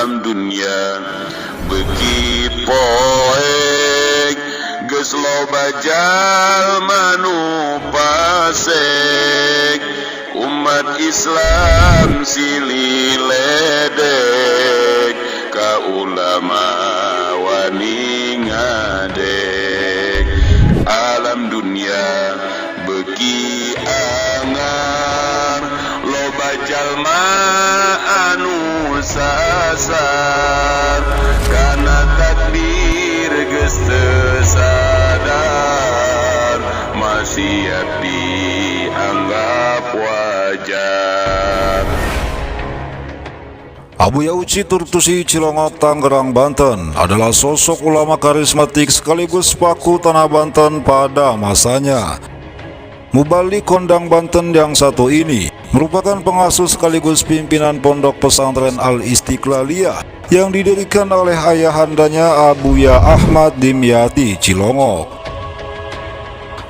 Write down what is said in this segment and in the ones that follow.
alam dunia beki poek geus loba jalma nu pasek umat Islam silih ledek ka ulama wani ngadek alam dunia beki angar loba jalma anu sasar kana takdir geus teu sadar maksiat dianggap wajar. Abuya Uci Turtusi Cilongot, Tangerang, Banten adalah sosok ulama karismatik sekaligus paku tanah Banten pada masanya. Mubalik Kondang Banten yang satu ini merupakan pengasuh sekaligus pimpinan pondok pesantren Al-Istiqlaliyah yang didirikan oleh ayahandanya Abuya Ahmad Dimyati Cilongot.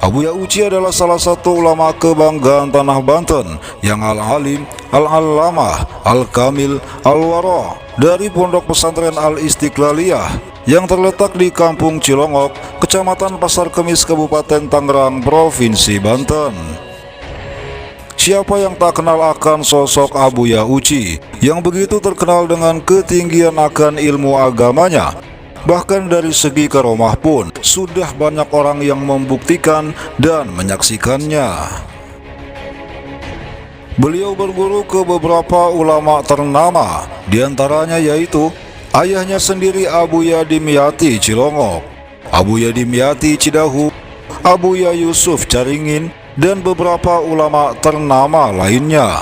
Abuya Uci adalah salah satu ulama kebanggaan tanah Banten yang al-alim, al-allamah, al-kamil, al-wara dari pondok pesantren Al-Istiqlaliyah yang terletak di Kampung Cilongok, Kecamatan Pasar Kemis, Kabupaten Tangerang, Provinsi Banten. Siapa yang tak kenal akan sosok Abuya Uci yang begitu terkenal dengan ketinggian akan ilmu agamanya? Bahkan dari segi karomah pun sudah banyak orang yang membuktikan dan menyaksikannya. Beliau berguru ke beberapa ulama ternama, diantaranya yaitu ayahnya sendiri Abuya Dimyati Cilongok, Abuya Dimyati Cidahu, Abuya Yusuf Caringin, dan beberapa ulama ternama lainnya.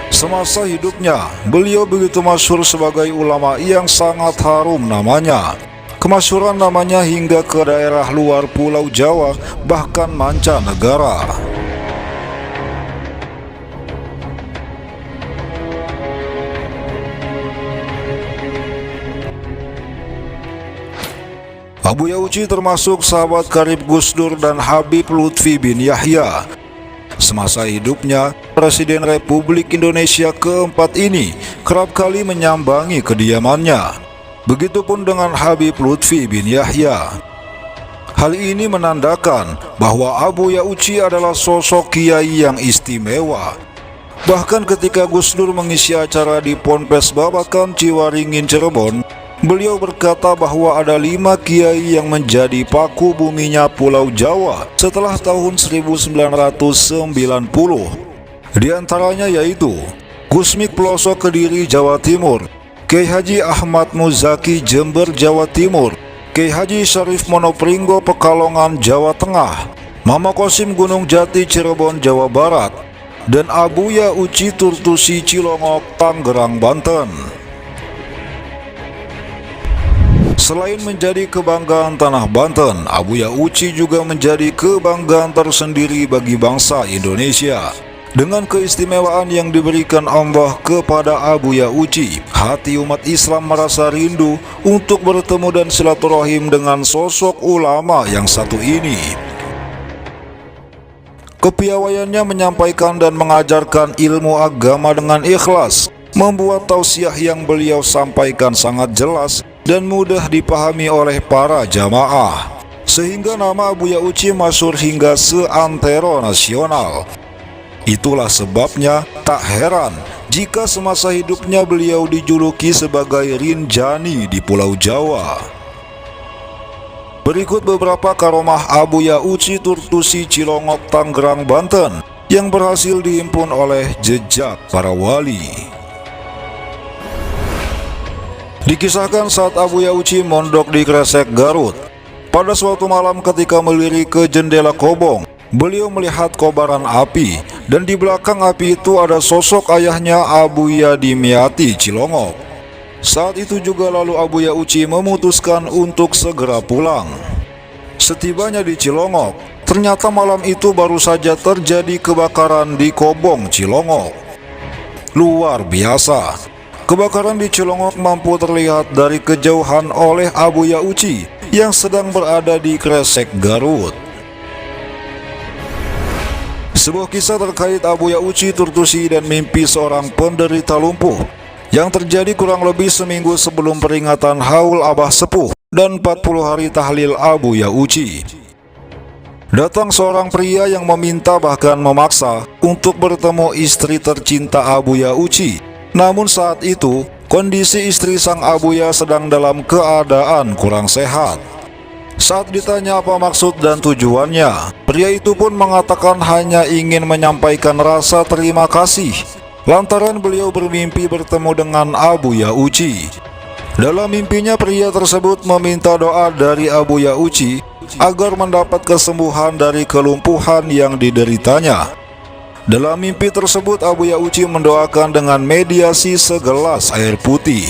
Semasa hidupnya, beliau begitu masyhur sebagai ulama yang sangat harum namanya. Kemasyhuran namanya hingga ke daerah luar Pulau Jawa, bahkan mancanegara. Abuya Uci termasuk sahabat karib Gus Dur dan Habib Lutfi bin Yahya. Semasa hidupnya, Presiden Republik Indonesia keempat ini kerap kali menyambangi kediamannya. Begitupun dengan Habib Lutfi bin Yahya. Hal ini menandakan bahwa Abuya Uci adalah sosok kiai yang istimewa. Bahkan ketika Gus Dur mengisi acara di Ponpes Babakan Ciwaringin Cirebon, beliau berkata bahwa ada 5 kiai yang menjadi paku buminya Pulau Jawa setelah tahun 1990. Di antaranya yaitu Gusmik Pelosok Kediri, Jawa Timur, Kiai Haji Ahmad Muzaki Jember, Jawa Timur, Kiai Haji Syarif Monopringgo Pekalongan, Jawa Tengah, Mama Kosim Gunung Jati Cirebon, Jawa Barat, dan Abuya Uci Turtusi Cilongok, Tangerang, Banten. Selain menjadi kebanggaan tanah Banten, Abuya Uci juga menjadi kebanggaan tersendiri bagi bangsa Indonesia. Dengan keistimewaan yang diberikan Allah kepada Abuya Uci, hati umat Islam merasa rindu untuk bertemu dan silaturahim dengan sosok ulama yang satu ini. Kepiawaiannya menyampaikan dan mengajarkan ilmu agama dengan ikhlas, membuat tausiah yang beliau sampaikan sangat jelas dan mudah dipahami oleh para jamaah, sehingga nama Abuya Uci masyhur hingga seantero nasional. Itulah sebabnya tak heran jika semasa hidupnya beliau dijuluki sebagai Rinjani di Pulau Jawa. Berikut beberapa karomah Abuya Uci Turtusi Cilongok, Tangerang, Banten yang berhasil dihimpun oleh jejak para wali. Dikisahkan saat Abuya Uci mondok di Kresek, Garut. Pada suatu malam ketika melirik ke jendela kobong, beliau melihat kobaran api, dan di belakang api itu ada sosok ayahnya Abuya Dimyati Cilongok. Saat itu juga lalu Abuya Uci memutuskan untuk segera pulang. Setibanya di Cilongok, ternyata malam itu baru saja terjadi kebakaran di Kobong Cilongok. Luar biasa. Kebakaran di Cilongok mampu terlihat dari kejauhan oleh Abuya Uci yang sedang berada di Kresek, Garut. Sebuah kisah terkait Abuya Uci Turtusi dan mimpi seorang penderita lumpuh yang terjadi kurang lebih seminggu sebelum peringatan Haul Abah Sepuh dan 40 hari tahlil Abuya Uci. Datang seorang pria yang meminta bahkan memaksa untuk bertemu istri tercinta Abuya Uci. Namun saat itu, kondisi istri sang Abuya sedang dalam keadaan kurang sehat. Saat ditanya apa maksud dan tujuannya, pria itu pun mengatakan hanya ingin menyampaikan rasa terima kasih lantaran beliau bermimpi bertemu dengan Abuya Uci. Dalam mimpinya pria tersebut meminta doa dari Abuya Uci agar mendapat kesembuhan dari kelumpuhan yang dideritanya. Dalam mimpi tersebut Abuya Uci mendoakan dengan mediasi segelas air putih.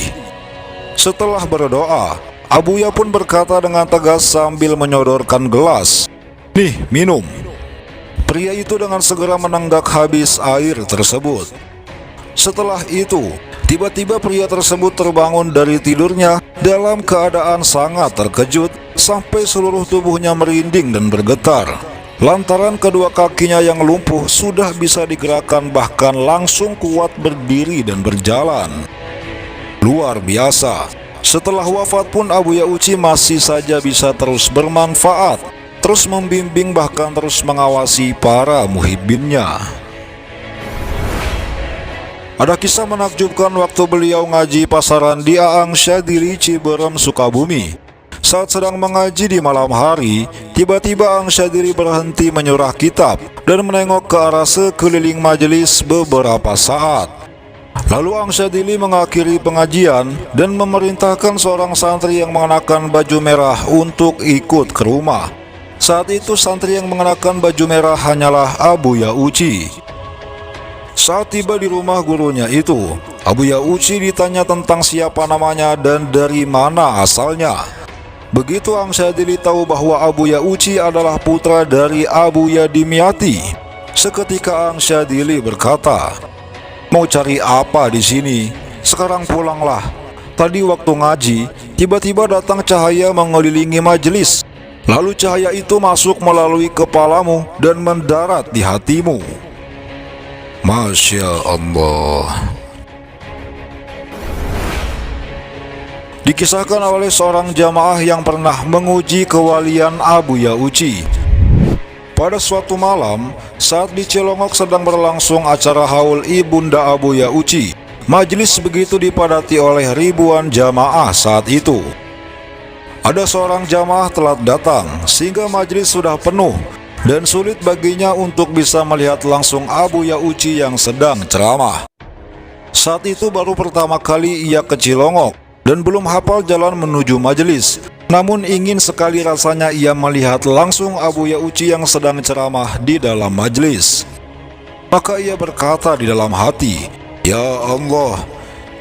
Setelah berdoa, Abuya pun berkata dengan tegas sambil menyodorkan gelas, "Nih, minum." Pria itu dengan segera menenggak habis air tersebut. Setelah itu, tiba-tiba pria tersebut terbangun dari tidurnya dalam keadaan sangat terkejut sampai seluruh tubuhnya merinding dan bergetar. Lantaran kedua kakinya yang lumpuh sudah bisa digerakkan bahkan langsung kuat berdiri dan berjalan. Luar biasa. Setelah wafat pun Abuya Uci masih saja bisa terus bermanfaat, terus membimbing bahkan terus mengawasi para muhibbinnya. Ada kisah menakjubkan waktu beliau ngaji pasaran di Aang Syadili, Ciberem, Sukabumi. Saat sedang mengaji di malam hari, tiba-tiba Aang Syadili berhenti menyurah kitab dan menengok ke arah sekeliling majelis beberapa saat. Lalu Aang Syadili mengakhiri pengajian dan memerintahkan seorang santri yang mengenakan baju merah untuk ikut ke rumah. Saat itu santri yang mengenakan baju merah hanyalah Abuya Uci. Saat tiba di rumah gurunya itu, Abuya Uci ditanya tentang siapa namanya dan dari mana asalnya. Begitu Aang Syadili tahu bahwa Abuya Uci adalah putra dari Abuya Dimyati, seketika Aang Syadili berkata, "Mau cari apa di sini? Sekarang pulanglah. Tadi waktu ngaji, tiba-tiba datang cahaya mengelilingi majelis. Lalu cahaya itu masuk melalui kepalamu dan mendarat di hatimu." Masya Allah. Dikisahkan oleh seorang jamaah yang pernah menguji kewalian Abuya Uci. Pada suatu malam, saat di Cilongok sedang berlangsung acara haul Ibunda Abuya Uci, majelis begitu dipadati oleh ribuan jamaah saat itu. Ada seorang jamaah telat datang, sehingga majelis sudah penuh, dan sulit baginya untuk bisa melihat langsung Abuya Uci yang sedang ceramah. Saat itu baru pertama kali ia ke Cilongok, dan belum hafal jalan menuju majelis. Namun ingin sekali rasanya ia melihat langsung Abuya Uci yang sedang ceramah di dalam majelis. Maka ia berkata di dalam hati, "Ya Allah,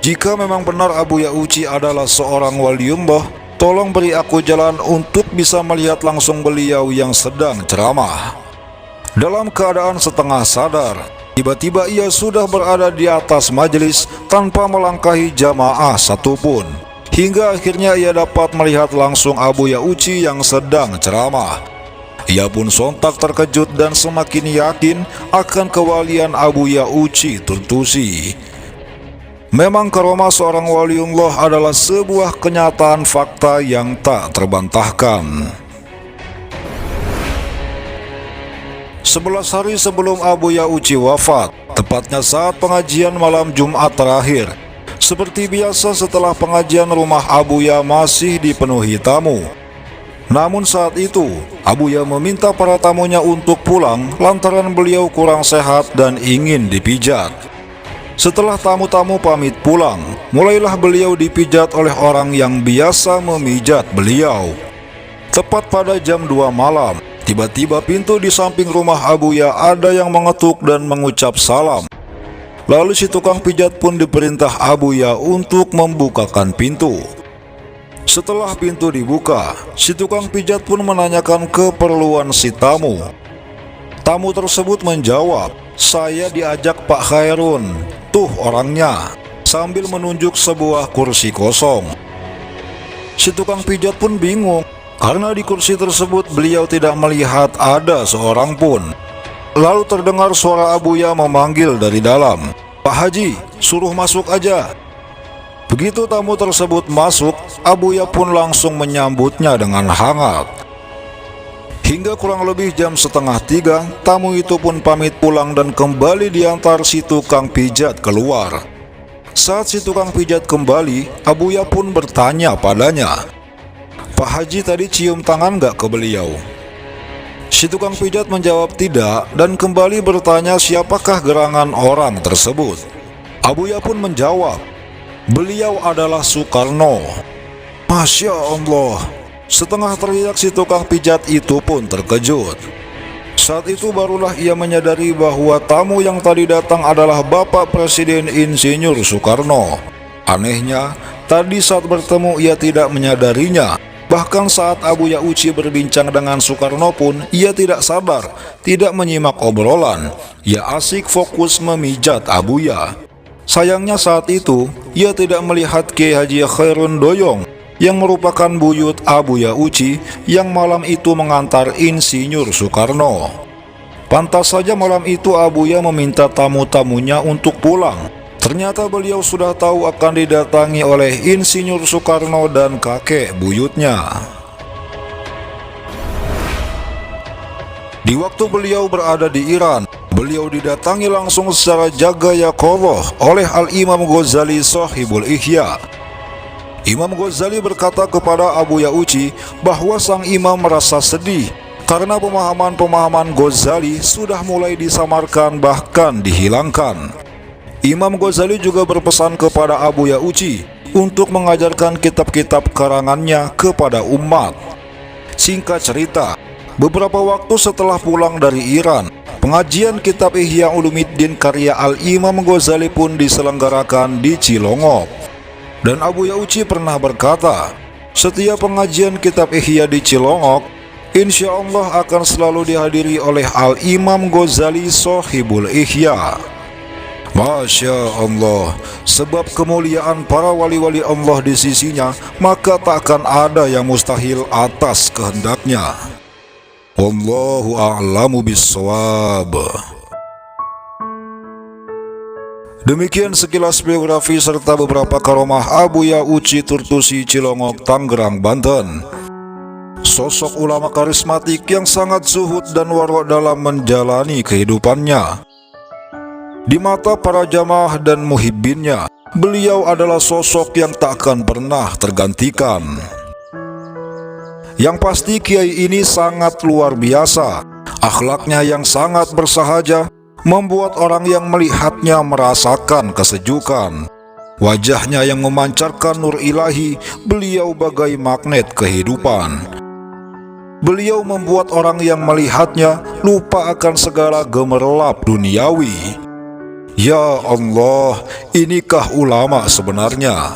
jika memang benar Abuya Uci adalah seorang waliullah, tolong beri aku jalan untuk bisa melihat langsung beliau yang sedang ceramah." Dalam keadaan setengah sadar, tiba-tiba ia sudah berada di atas majelis tanpa melangkahi jamaah satupun. Hingga akhirnya ia dapat melihat langsung Abuya Uci yang sedang ceramah. Ia pun sontak terkejut dan semakin yakin akan kewalian Abuya Uci Turtusi. Memang karomah seorang waliullah adalah sebuah kenyataan fakta yang tak terbantahkan. 11 hari sebelum Abuya Uci wafat, tepatnya saat pengajian malam Jumat terakhir, seperti biasa setelah pengajian rumah Abuya masih dipenuhi tamu. Namun saat itu, Abuya meminta para tamunya untuk pulang lantaran beliau kurang sehat dan ingin dipijat. Setelah tamu-tamu pamit pulang, mulailah beliau dipijat oleh orang yang biasa memijat beliau. Tepat pada jam 2 malam, tiba-tiba pintu di samping rumah Abuya ada yang mengetuk dan mengucap salam. Lalu si tukang pijat pun diperintah Abuya untuk membukakan pintu. Setelah pintu dibuka, si tukang pijat pun menanyakan keperluan si tamu. Tamu tersebut menjawab, "Saya diajak Pak Khairun, tuh orangnya," sambil menunjuk sebuah kursi kosong. Si tukang pijat pun bingung, karena di kursi tersebut beliau tidak melihat ada seorang pun. Lalu terdengar suara Abuya memanggil dari dalam, "Pak Haji, suruh masuk aja." Begitu tamu tersebut masuk, Abuya pun langsung menyambutnya dengan hangat. Hingga kurang lebih jam setengah 3, tamu itu pun pamit pulang dan kembali diantar si tukang pijat keluar. Saat si tukang pijat kembali, Abuya pun bertanya padanya, "Pak Haji tadi cium tangan gak ke beliau?" Si tukang pijat menjawab tidak dan kembali bertanya siapakah gerangan orang tersebut. Abuya pun menjawab, "Beliau adalah Soekarno." Masya Allah, setengah teriak si tukang pijat itu pun terkejut. Saat itu barulah ia menyadari bahwa tamu yang tadi datang adalah Bapak Presiden Insinyur Soekarno. Anehnya, tadi saat bertemu ia tidak menyadarinya. Bahkan saat Abuya Uci berbincang dengan Soekarno pun ia tidak sadar, tidak menyimak obrolan. Ia asik fokus memijat Abuya. Sayangnya saat itu, ia tidak melihat Kiai Haji Khairun Doyong yang merupakan buyut Abuya Uci yang malam itu mengantar Insinyur Soekarno. Pantas saja malam itu Abuya meminta tamu-tamunya untuk pulang. Ternyata beliau sudah tahu akan didatangi oleh Insinyur Soekarno dan kakek buyutnya. Di waktu beliau berada di Iran, beliau didatangi langsung secara jagayaqadhah oleh Al-Imam Ghazali Shahibul Ihya. Imam Ghazali berkata kepada Abuya Uci bahwa sang imam merasa sedih karena pemahaman-pemahaman Ghazali sudah mulai disamarkan bahkan dihilangkan. Imam Ghazali juga berpesan kepada Abuya Uci untuk mengajarkan kitab-kitab karangannya kepada umat. Singkat cerita, beberapa waktu setelah pulang dari Iran, pengajian kitab Ihya Ulumuddin karya Al-Imam Ghazali pun diselenggarakan di Cilongok. Dan Abuya Uci pernah berkata, setiap pengajian kitab Ihya di Cilongok, insya Allah akan selalu dihadiri oleh Al-Imam Ghazali Shahibul Ihya. Masya Allah, sebab kemuliaan para wali-wali Allah di sisinya, maka tak akan ada yang mustahil atas kehendaknya. Wallahu a'lamu bissawab. Demikian sekilas biografi serta beberapa karomah Abuya Uci Turtusi Cilongok, Tangerang, Banten. Sosok ulama karismatik yang sangat zuhud dan warok dalam menjalani kehidupannya. Di mata para jamaah dan muhibbinnya, beliau adalah sosok yang tak akan pernah tergantikan. Yang pasti kiai ini sangat luar biasa. Akhlaknya yang sangat bersahaja membuat orang yang melihatnya merasakan kesejukan. Wajahnya yang memancarkan nur ilahi, beliau bagai magnet kehidupan. Beliau membuat orang yang melihatnya lupa akan segala gemerlap duniawi. Ya Allah, inikah ulama sebenarnya?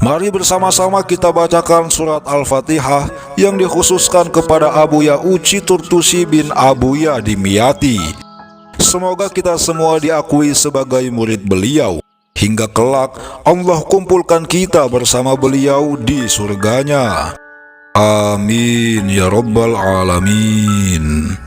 Mari bersama-sama kita bacakan surat Al-Fatihah yang dikhususkan kepada Abuya Uci Turtusi bin Abuya Dimyati. Semoga kita semua diakui sebagai murid beliau. Hingga kelak Allah kumpulkan kita bersama beliau di surganya. Amin ya Rabbal Alamin.